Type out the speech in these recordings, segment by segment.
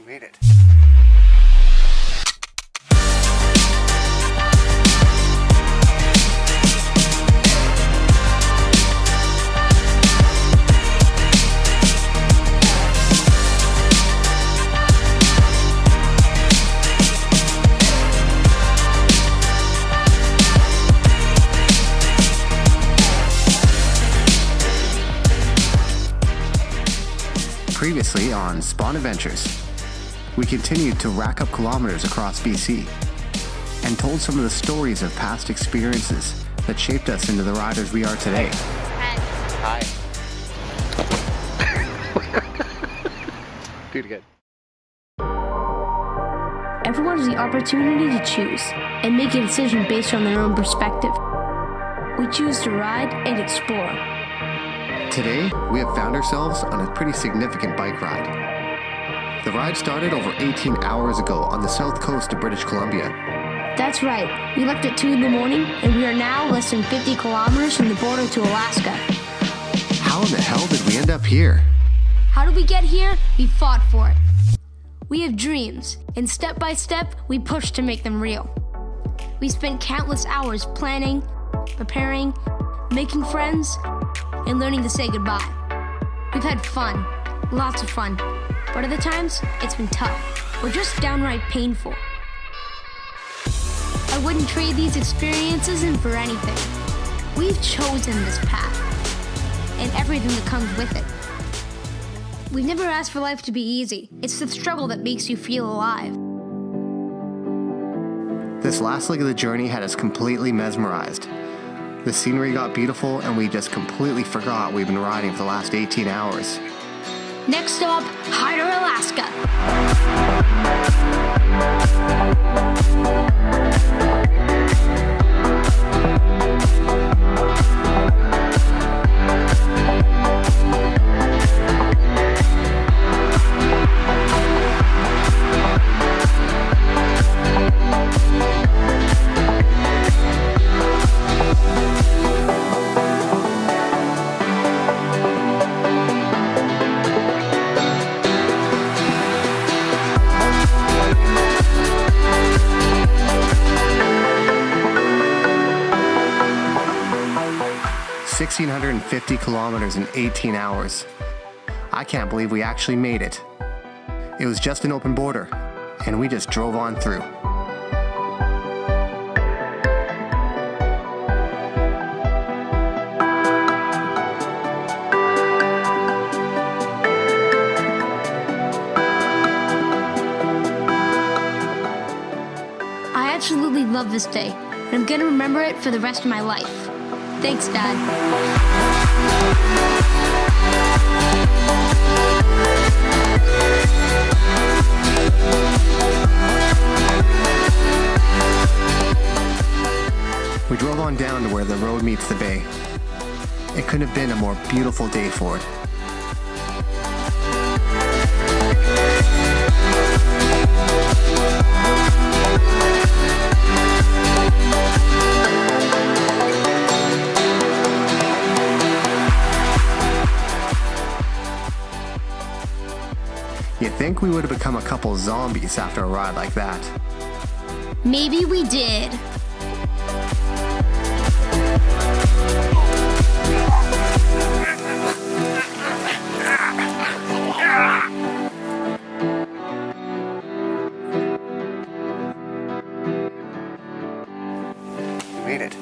made it. Previously on Spawn Adventures, we continued to rack up kilometers across BC and told some of the stories of past experiences that shaped us into the riders we are today. Hi. Do it again. Everyone has the opportunity to choose and make a decision based on their own perspective. We choose to ride and explore. Today, we have found ourselves on a pretty significant bike ride. The ride started over 18 hours ago on the south coast of British Columbia. That's right. We left at 2 in the morning, and we are now less than 50 kilometers from the border to Alaska. How in the hell did we end up here? How did we get here? We fought for it. We have dreams, and step by step, we push to make them real. We spent countless hours planning, preparing, making friends, and learning to say goodbye. We've had fun, lots of fun, but other times, it's been tough, or just downright painful. I wouldn't trade these experiences in for anything. We've chosen this path, and everything that comes with it. We've never asked for life to be easy. It's the struggle that makes you feel alive. This last leg of the journey had us completely mesmerized. The scenery got beautiful and we just completely forgot we've been riding for the last 18 hours. Next stop, Hyder, Alaska. ...1,650 kilometers in 18 hours. I can't believe we actually made it. It was just an open border, and we just drove on through. I absolutely love this day, and I'm gonna remember it for the rest of my life. Thanks, Dad. We drove on down to where the road meets the bay. It couldn't have been a more beautiful day for it. You'd think we would have become a couple zombies after a ride like that. Maybe we did. We made it.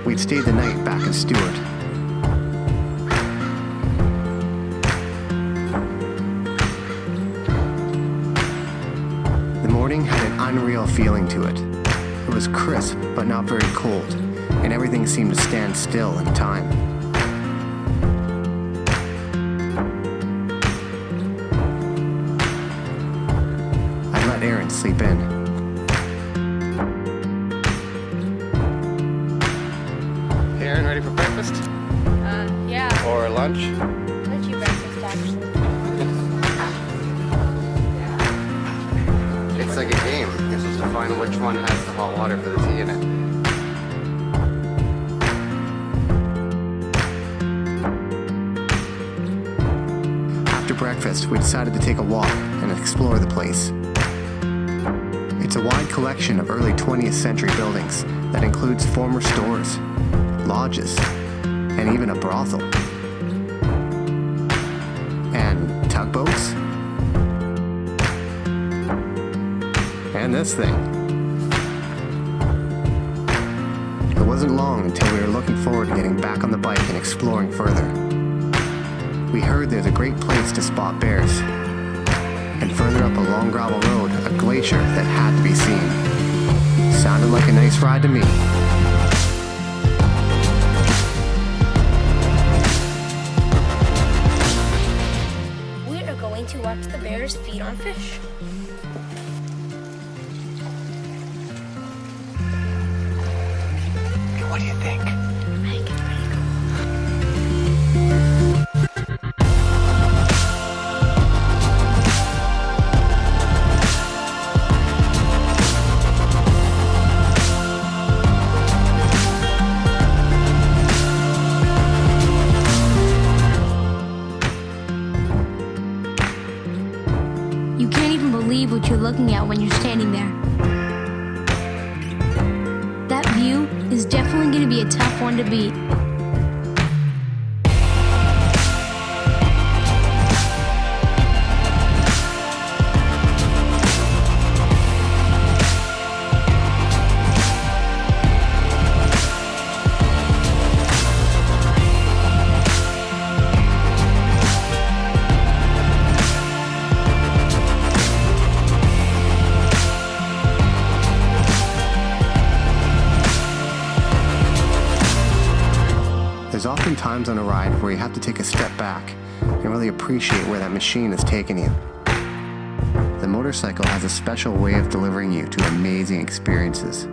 We'd stayed the night back in Stewart. The morning had an unreal feeling to it. It was crisp, but not very cold, and everything seemed to stand still in time. I let Aaron sleep in. Aaron, ready for breakfast? Yeah. Or lunch? Let you breakfast, actually. It's like a game. You're supposed to find which one has the hot water for the tea in it. breakfast, we decided to take a walk and explore the place. It's a wide collection of early 20th century buildings that includes former stores, lodges, and even a brothel. And tugboats. And this thing. It wasn't long until we were looking forward to getting back on the bike and exploring further. We heard there's a great place to spot bears, and further up a long gravel road, a glacier that had to be seen. Sounded like a nice ride to me. We are going to watch the bears feed on fish. What do you think? You can't even believe what you're looking at when you're standing there. That view is definitely going to be a tough one to beat. There's often times on a ride where you have to take a step back and really appreciate where that machine has taken you. The motorcycle has a special way of delivering you to amazing experiences.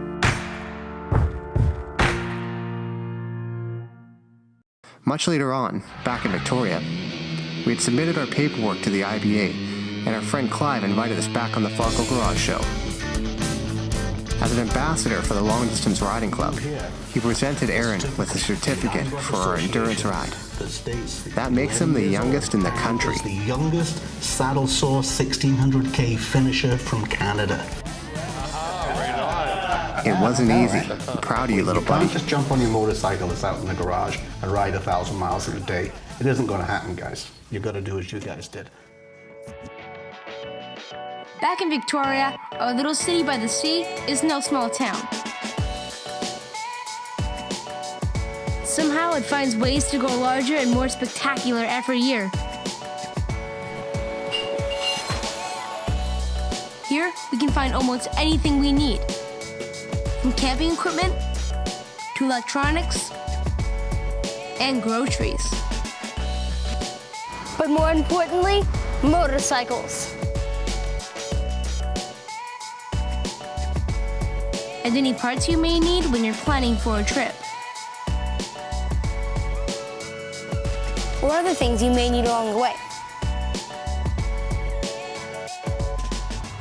Much later on, back in Victoria, we had submitted our paperwork to the IBA, and our friend Clive invited us back on the Farkle Garage Show. As an ambassador for the Long Distance Riding Club, he presented Aaron with a certificate for our endurance ride. That makes him the youngest in the country. The youngest saddle sore 1600K finisher from Canada. It wasn't easy. I'm proud of you, little You buddy. can't just jump on your motorcycle that's out in the garage and ride 1,000 miles in a day. It isn't going to happen, guys. You got to do as you guys did. Back in Victoria, our little city by the sea is no small town. Somehow it finds ways to grow larger and more spectacular every year. Here, we can find almost anything we need, from camping equipment to electronics and groceries. But more importantly, motorcycles. And any parts you may need when you're planning for a trip. Or other things you may need along the way.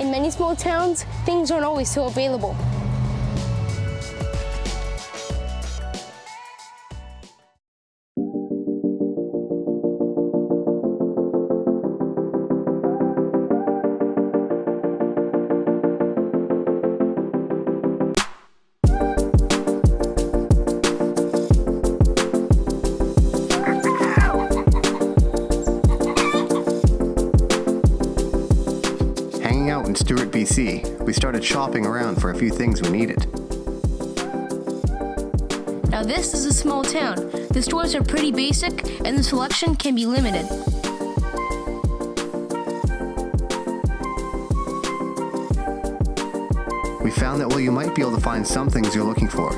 In many small towns, things aren't always so available. In Stewart, BC, we started shopping around for a few things we needed. Now this is a small town. The stores are pretty basic and the selection can be limited. We found that while you might be able to find some things you're looking for,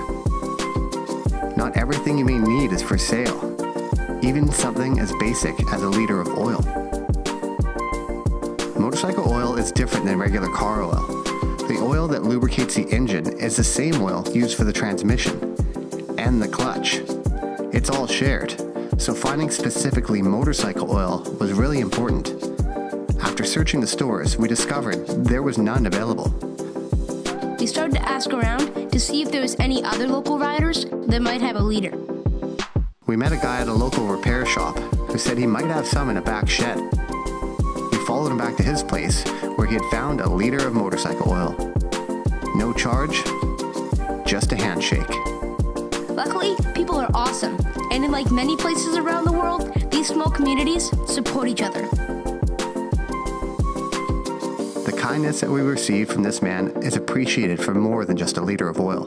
not everything you may need is for sale, even something as basic as a liter of oil. Motorcycle oil is different than regular car oil. The oil that lubricates the engine is the same oil used for the transmission and the clutch. It's all shared, so finding specifically motorcycle oil was really important. After searching the stores, we discovered there was none available. We started to ask around to see if there was any other local riders that might have a liter. We met a guy at a local repair shop who said he might have some in a back shed. followed him back to his place where he had found a liter of motorcycle oil. No charge, just a handshake. Luckily, people are awesome, and unlike many places around the world, these small communities support each other. The kindness that we receive from this man is appreciated for more than just a liter of oil,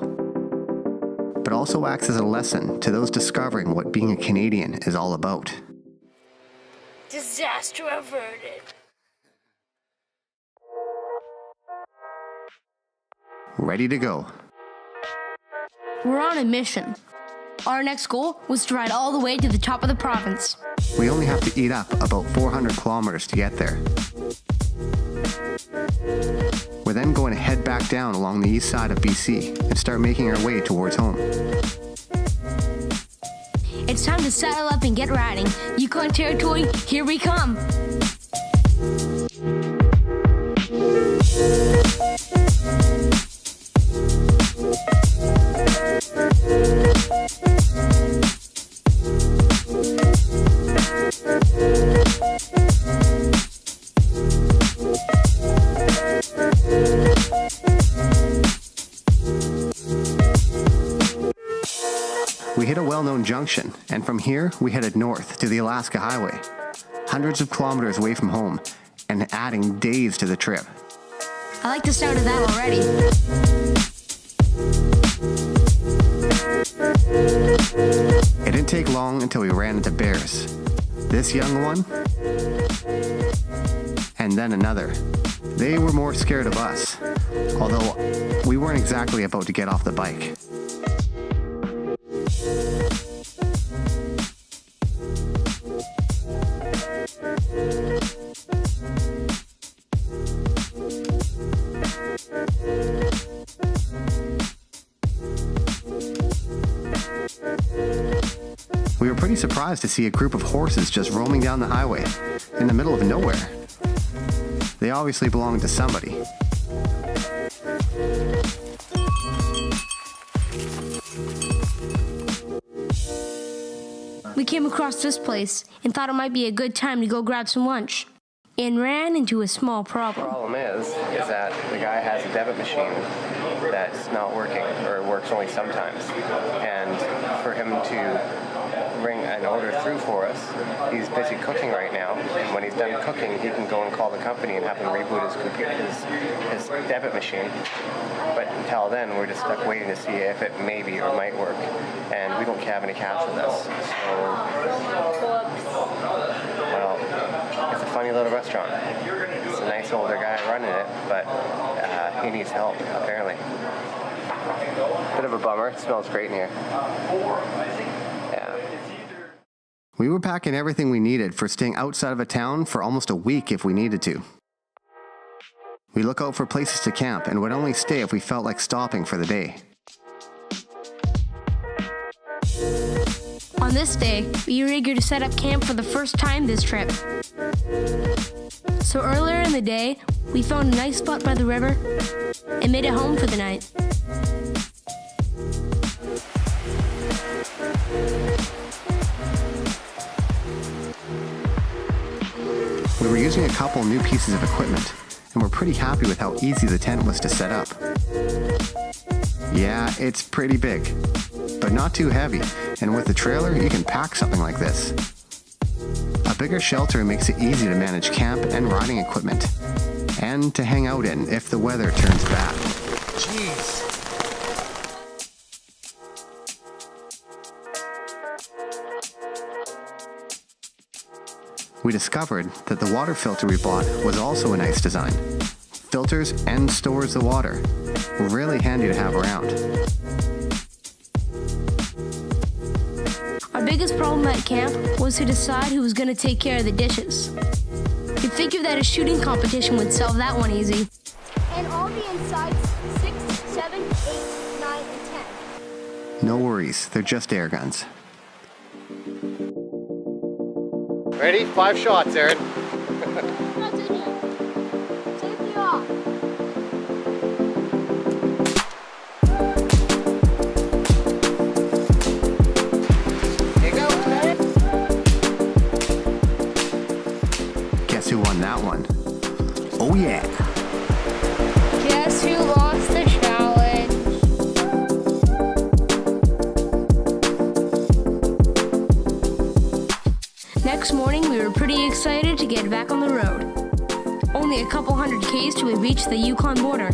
but also acts as a lesson to those discovering what being a Canadian is all about. Disaster averted. Ready to go. We're on a mission. Our next goal was to ride all the way to the top of the province. We only have to eat up about 400 kilometers to get there. We're then going to head back down along the east side of BC and start making our way towards home. It's time to saddle up and get riding. Yukon Territory, here we come. We hit a well-known junction, and from here, we headed north to the Alaska Highway, hundreds of kilometers away from home, and adding days to the trip. I like the sound of that already. It didn't take long until we ran into bears. This young one, and then another. They were more scared of us, although we weren't exactly about to get off the bike. We were pretty surprised to see a group of horses just roaming down the highway, in the middle of nowhere. They obviously belonged to somebody. We came across this place and thought it might be a good time to go grab some lunch, and ran into a small problem. The problem is that the guy has a debit machine that's not working, or works only sometimes. And for him to bring an order through for us, he's busy cooking right now, and when he's done cooking, he can go and call the company and have them reboot his computer, his debit machine. But until then, we're just stuck waiting to see if it maybe or might work, and we don't have any cash with us. So, well, it's a funny little restaurant. It's a nice older guy running it, but he needs help, apparently. Bit of a bummer. It smells great in here. Yeah. We were packing everything we needed for staying outside of a town for almost a week if we needed to. We look out for places to camp and would only stay if we felt like stopping for the day. On this day, we were eager to set up camp for the first time this trip. So earlier in the day, we found a nice spot by the river and made it home for the night. We were using a couple new pieces of equipment, and we're pretty happy with how easy the tent was to set up. Yeah, it's pretty big, but not too heavy, and with the trailer, you can pack something like this. A bigger shelter makes it easy to manage camp and riding equipment, and to hang out in if the weather turns bad. Jeez. We discovered that the water filter we bought was also a nice design. Filters and stores the water. Really handy to have around. Our biggest problem at camp was to decide who was going to take care of the dishes. You'd figure that a shooting competition would solve that one easy. And all the insides 6, 7, 8, 9, and 10. No worries, they're just air guns. Ready? 5 shots, Aaron. That's in here. Safety off. Here you go. Guess who won that one? next morning, we were pretty excited to get back on the road. Only a couple hundred Ks till we reached the Yukon border.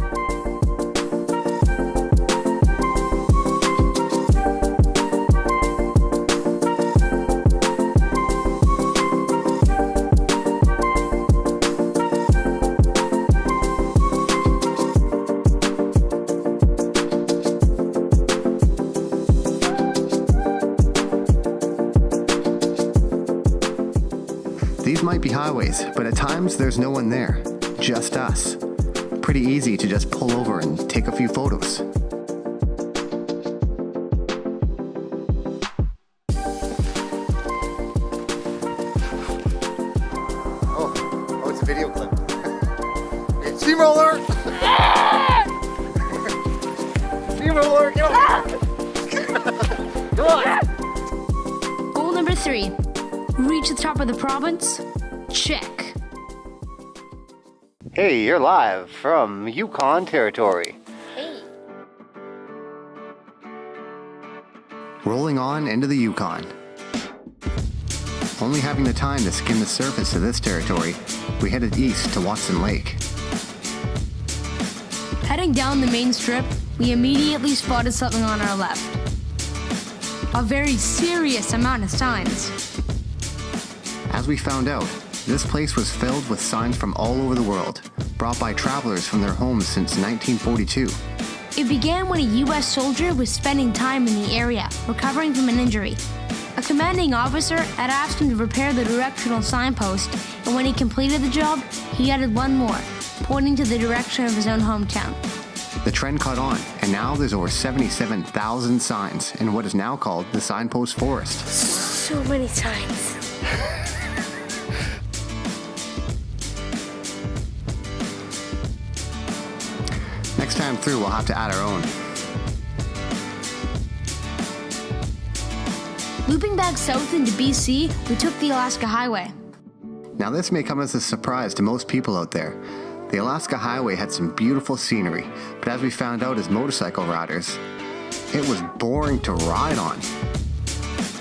These might be highways, but at times there's no one there, just us. Pretty easy to just pull over and take a few photos. Oh, it's a video clip. Okay, steamroller! Steamroller, get on! Come on! Goal number 3. Reach the top of the province? Check. Hey, you're live from Yukon territory. Hey. Rolling on into the Yukon. Only having the time to skim the surface of this territory, we headed east to Watson Lake. Heading down the main strip, we immediately spotted something on our left. A very serious amount of signs. As we found out, this place was filled with signs from all over the world, brought by travelers from their homes since 1942. It began when a U.S. soldier was spending time in the area, recovering from an injury. A commanding officer had asked him to repair the directional signpost, and when he completed the job, he added one more, pointing to the direction of his own hometown. The trend caught on, and now there's over 77,000 signs in what is now called the Signpost Forest. So many signs. Next time through, we'll have to add our own. Looping back south into BC, we took the Alaska Highway. Now this may come as a surprise to most people out there. The Alaska Highway had some beautiful scenery, but as we found out as motorcycle riders, it was boring to ride on.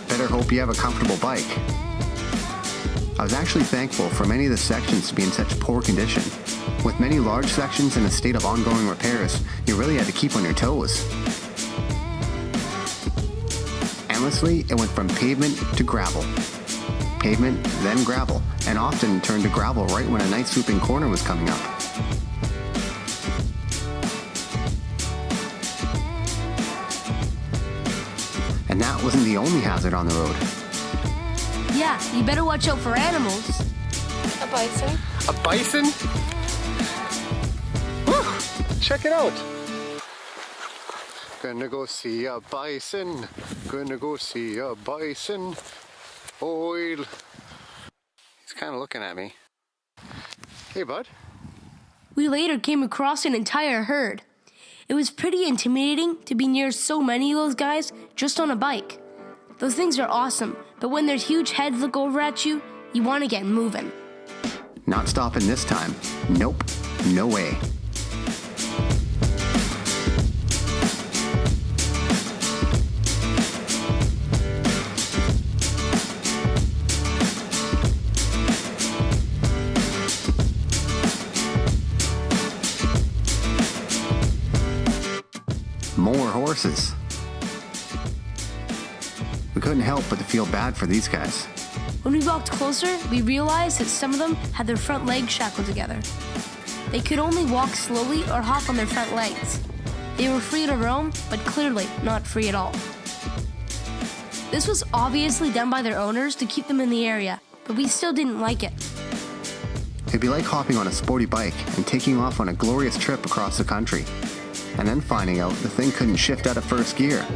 Better hope you have a comfortable bike. I was actually thankful for many of the sections to be in such poor condition. With many large sections in a state of ongoing repairs, you really had to keep on your toes. Endlessly, it went from pavement to gravel. Pavement, then gravel, and often turned to gravel right when a nice swooping corner was coming up. And that wasn't the only hazard on the road. Yeah, you better watch out for animals. A bison. A bison? Woo! Check it out. Gonna go see a bison. Gonna go see a bison. Oil. He's kind of looking at me. Hey, bud. We later came across an entire herd. It was pretty intimidating to be near so many of those guys just on a bike. Those things are awesome, but when their huge heads look over at you, you want to get moving. Not stopping this time. Nope. No way. More horses. We couldn't help but to feel bad for these guys. When we walked closer, we realized that some of them had their front legs shackled together. They could only walk slowly or hop on their front legs. They were free to roam, but clearly not free at all. This was obviously done by their owners to keep them in the area, but we still didn't like it. It'd be like hopping on a sporty bike and taking off on a glorious trip across the country, and then finding out the thing couldn't shift out of first gear.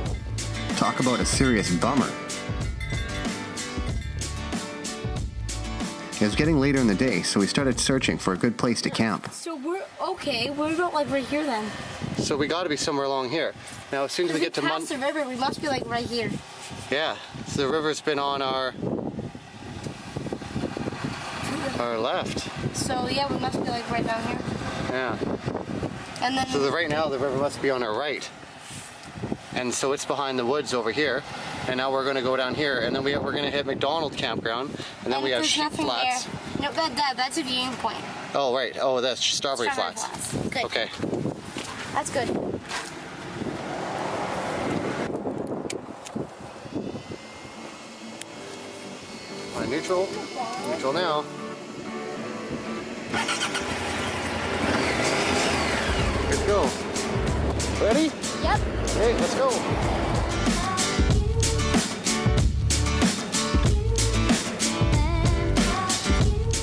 Talk about a serious bummer. It was getting later in the day, so we started searching for a good place to camp. So we're about like right here then. So we got to be somewhere along here. Now, as soon as we get to past the river, we must be like right here. Yeah, so the river's been on our left. So yeah, we must be like right down here. Yeah. And then So right now the river must be on our right. And so it's behind the woods over here. and now we're gonna go down here, and then we're gonna hit McDonald Campground, and then we have there's Sheep nothing Flats. there. No, that's a viewing point. Oh, right. Oh, that's Strawberry Flats. Good. Okay. That's good. On neutral. Neutral now. Let's go. Ready? Yep. Okay, let's go.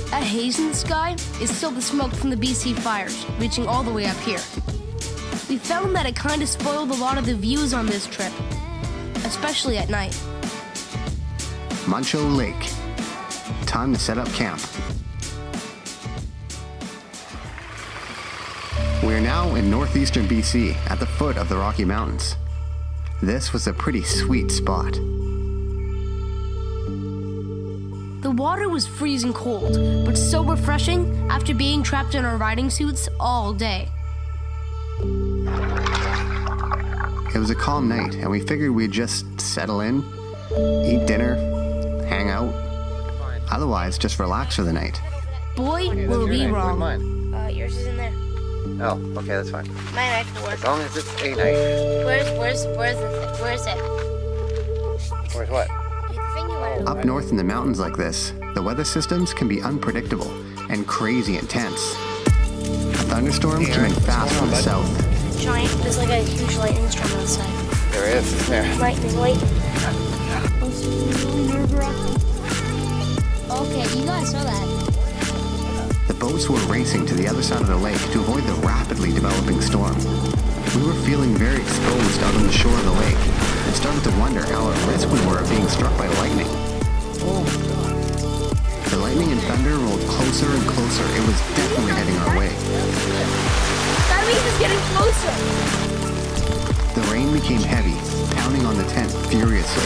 That haze in the sky is still the smoke from the BC fires, reaching all the way up here. We found that it kind of spoiled a lot of the views on this trip, especially at night. Muncho Lake. Time to set up camp. We are now in northeastern BC at the foot of the Rocky Mountains. This was a pretty sweet spot. The water was freezing cold, but so refreshing after being trapped in our riding suits all day. It was a calm night, and we figured we'd just settle in, eat dinner, hang out, otherwise just relax for the night. Boy, were we wrong. Yours is in there. Oh, okay, that's fine. My knife will work. As long as it's a night. Where's it? Where's what? The thing you wanted to Up north in the mountains like this, the weather systems can be unpredictable and crazy intense. A thunderstorm came in fast from the south. Giant, there's like a huge lightning storm outside. There it is. It's there. Lightning. Okay, you guys saw that. The boats were racing to the other side of the lake to avoid the rapidly developing storm. We were feeling very exposed out on the shore of the lake and started to wonder how at risk we were of being struck by lightning. The lightning and thunder rolled closer and closer. It was definitely heading our way. That means it's getting closer. The rain became heavy, pounding on the tent furiously.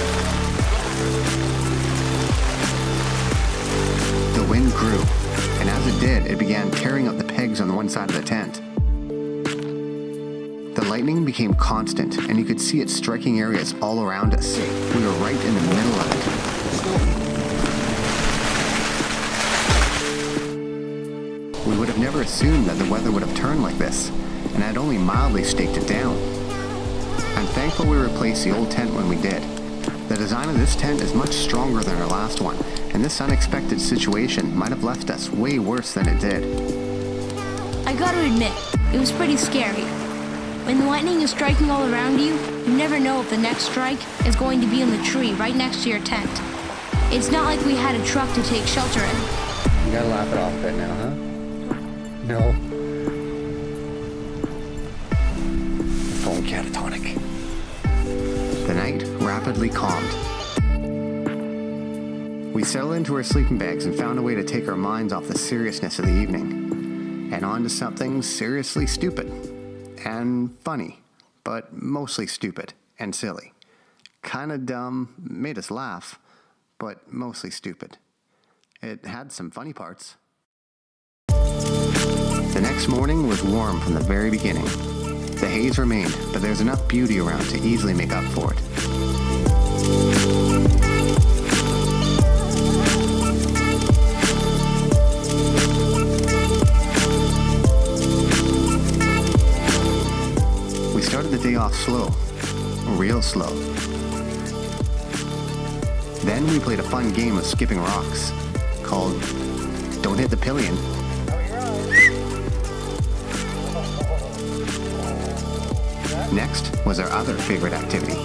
The wind grew, and as it did, it began tearing out the pegs on one side of the tent. The lightning became constant, and you could see it striking areas all around us. We were right in the middle of it. We would have never assumed that the weather would have turned like this, and had only mildly staked it down. I'm thankful we replaced the old tent when we did. The design of this tent is much stronger than our last one, and this unexpected situation might have left us way worse than it did. I gotta admit, it was pretty scary. When the lightning is striking all around you, you never know if the next strike is going to be in the tree right next to your tent. It's not like we had a truck to take shelter in. You gotta laugh it off a bit now, huh? No. It's going catatonic. The night rapidly calmed. We settled into our sleeping bags and found a way to take our minds off the seriousness of the evening and on to something seriously stupid and funny, but mostly stupid and silly. Kinda dumb, made us laugh, but mostly stupid. It had some funny parts. The next morning was warm from the very beginning. The haze remained, but there's enough beauty around to easily make up for it. We started the day off slow, real slow. Then we played a fun game of skipping rocks called Don't Hit the Pillion. Next was our other favorite activity.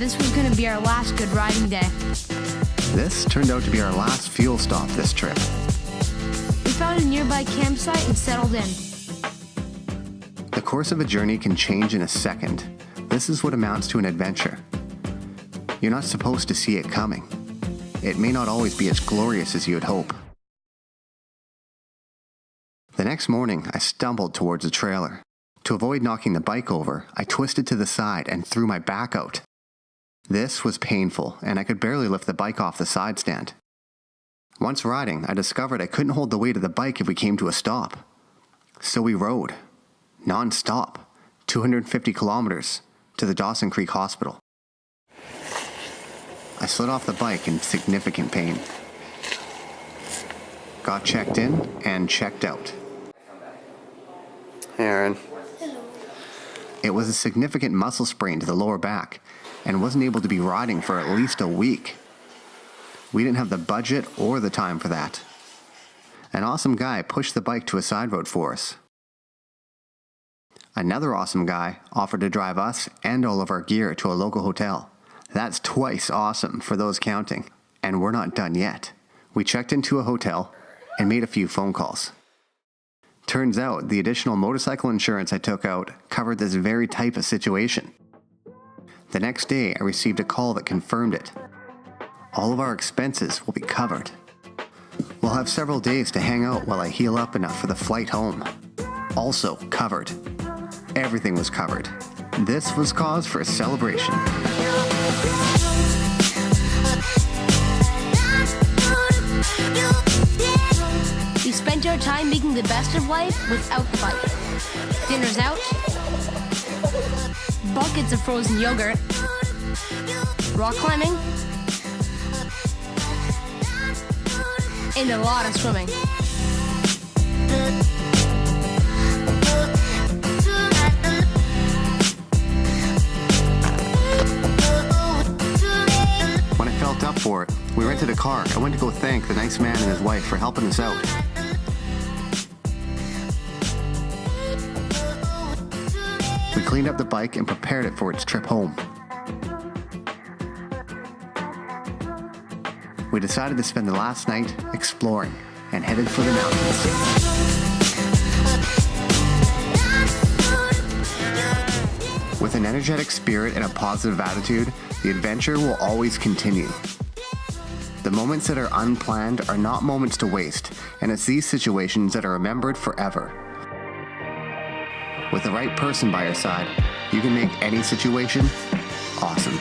this was going to be our last good riding day. This turned out to be our last fuel stop this trip. We found a nearby campsite and settled in. The course of a journey can change in a second. This is what amounts to an adventure. You're not supposed to see it coming. It may not always be as glorious as you would hope. The next morning, I stumbled towards a trailer. To avoid knocking the bike over, I twisted to the side and threw my back out. This was painful, and I could barely lift the bike off the side stand. Once riding, I discovered I couldn't hold the weight of the bike if we came to a stop. So we rode, non-stop, 250 kilometers, to the Dawson Creek Hospital. I slid off the bike in significant pain. Got checked in and checked out. Hey, Aaron. It was a significant muscle sprain to the lower back and wasn't able to be riding for at least a week. We didn't have the budget or the time for that. An awesome guy pushed the bike to a side road for us. Another awesome guy offered to drive us and all of our gear to a local hotel. That's twice awesome for those counting, and we're not done yet. We checked into a hotel and made a few phone calls. Turns out the additional motorcycle insurance I took out covered this very type of situation. The next day, I received a call that confirmed it. All of our expenses will be covered. We'll have several days to hang out while I heal up enough for the flight home. Also covered. Everything was covered. This was cause for a celebration. We spent our time making the best of life without the bike. Dinner's out, buckets of frozen yogurt, rock climbing, and a lot of swimming. When I felt up for it, we rented a car. I went to go thank the nice man and his wife for helping us out. We cleaned up the bike and prepared it for its trip home. We decided to spend the last night exploring and headed for the mountains. With an energetic spirit and a positive attitude, the adventure will always continue. The moments that are unplanned are not moments to waste, and it's these situations that are remembered forever. With the right person by your side, you can make any situation awesome.